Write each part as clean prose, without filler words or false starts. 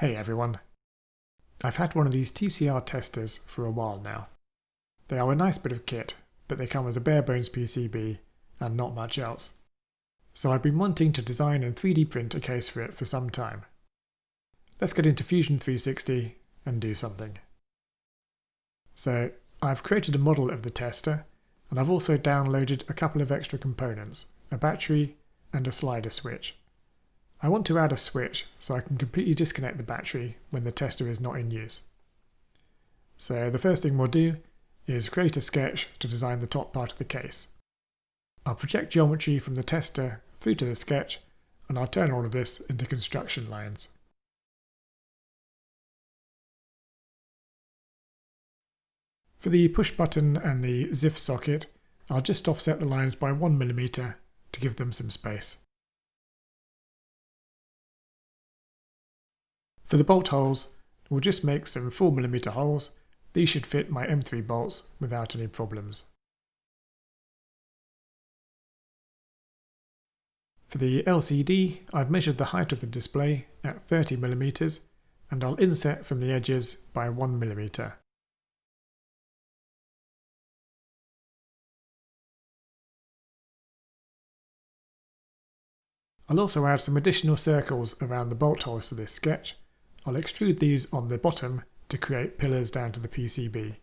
Hey everyone. I've had one of these TCR testers for a while now. They are a nice bit of kit, but they come as a bare bones PCB and not much else. So I've been wanting to design and 3D print a case for it for some time. Let's get into Fusion 360 and do something. So I've created a model of the tester, and I've also downloaded a couple of extra components, a battery and a slider switch. I want to add a switch so I can completely disconnect the battery when the tester is not in use. So the first thing we'll do is create a sketch to design the top part of the case. I'll project geometry from the tester through to the sketch, and I'll turn all of this into construction lines. For the push button and the ZIF socket, I'll just offset the lines by 1mm to give them some space. For the bolt holes, we'll just make some 4mm holes. These should fit my M3 bolts without any problems. For the LCD, I've measured the height of the display at 30mm, and I'll inset from the edges by 1mm. I'll also add some additional circles around the bolt holes to this sketch. I'll extrude these on the bottom to create pillars down to the PCB.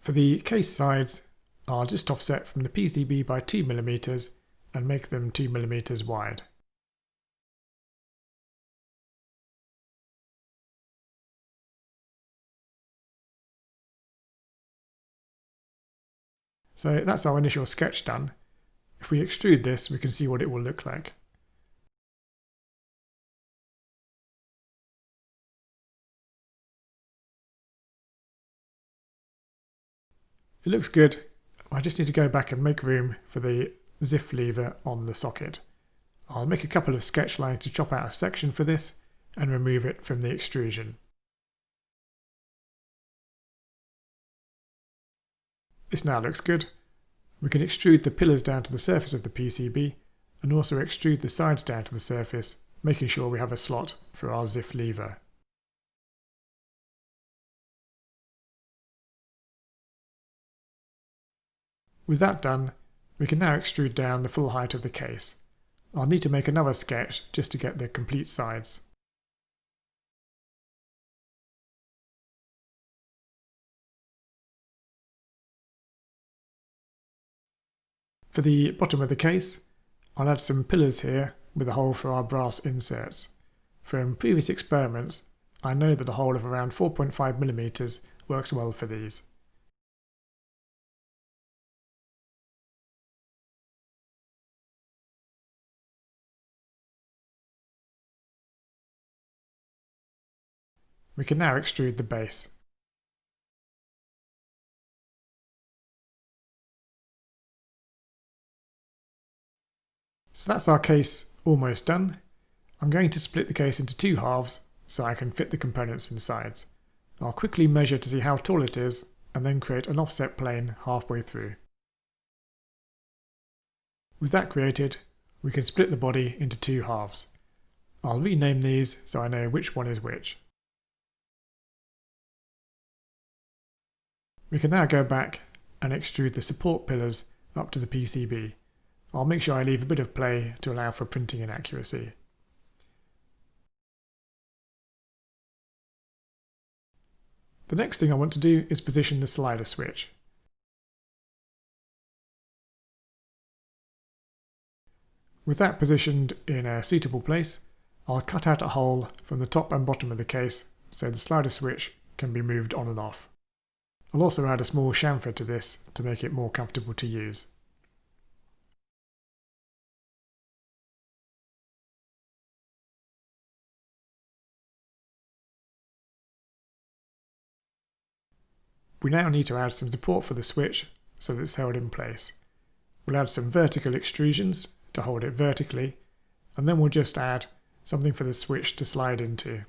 For the case sides, I'll just offset from the PCB by 2mm and make them 2mm wide. So that's our initial sketch done. If we extrude this, we can see what it will look like. It looks good. I just need to go back and make room for the ZIF lever on the socket. I'll make a couple of sketch lines to chop out a section for this and remove it from the extrusion. This now looks good. We can extrude the pillars down to the surface of the PCB and also extrude the sides down to the surface, making sure we have a slot for our ZIF lever. With that done, we can now extrude down the full height of the case. I'll need to make another sketch just to get the complete sides. For the bottom of the case, I'll add some pillars here with a hole for our brass inserts. From previous experiments, I know that a hole of around 4.5mm works well for these. We can now extrude the base. So that's our case almost done. I'm going to split the case into two halves so I can fit the components inside. I'll quickly measure to see how tall it is and then create an offset plane halfway through. With that created, we can split the body into two halves. I'll rename these so I know which one is which. We can now go back and extrude the support pillars up to the PCB. I'll make sure I leave a bit of play to allow for printing and accuracy. The next thing I want to do is position the slider switch. With that positioned in a suitable place, I'll cut out a hole from the top and bottom of the case so the slider switch can be moved on and off. I'll also add a small chamfer to this to make it more comfortable to use. We now need to add some support for the switch so that it's held in place. We'll add some vertical extrusions to hold it vertically, and then we'll just add something for the switch to slide into.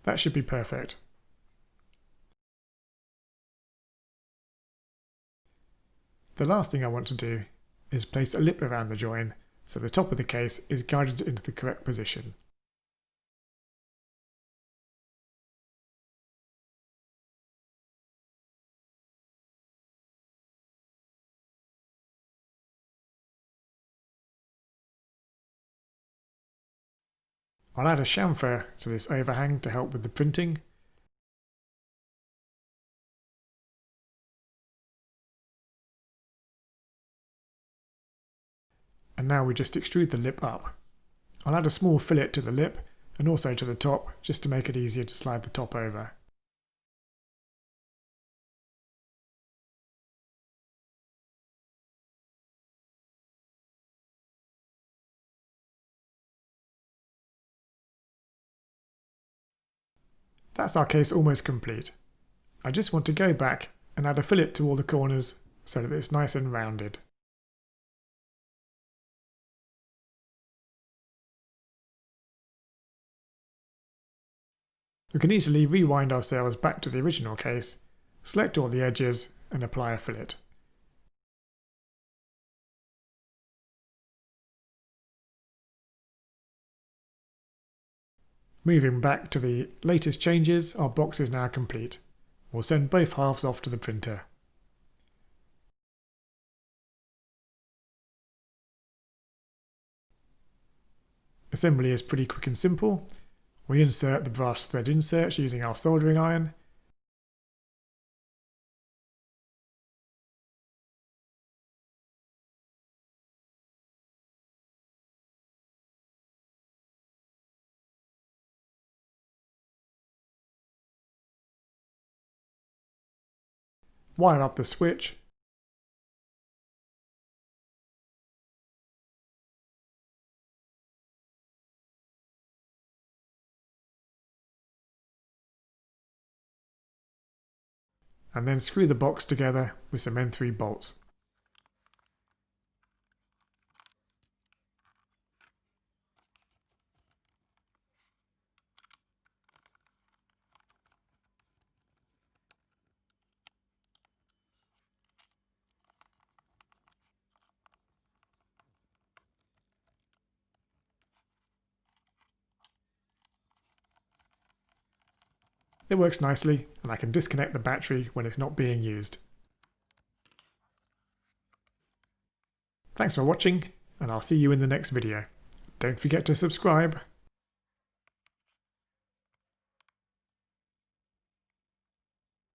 That should be perfect. The last thing I want to do is place a lip around the join so the top of the case is guided into the correct position. I'll add a chamfer to this overhang to help with the printing. And now we just extrude the lip up. I'll add a small fillet to the lip and also to the top just to make it easier to slide the top over. That's our case almost complete. I just want to go back and add a fillet to all the corners so that it's nice and rounded. We can easily rewind ourselves back to the original case, select all the edges and apply a fillet. Moving back to the latest changes, our box is now complete. We'll send both halves off to the printer. Assembly is pretty quick and simple. We insert the brass thread inserts using our soldering iron. Wire up the switch. And then screw the box together with some N3 bolts. It works nicely, and I can disconnect the battery when it's not being used. Thanks for watching, and I'll see you in the next video. Don't forget to subscribe.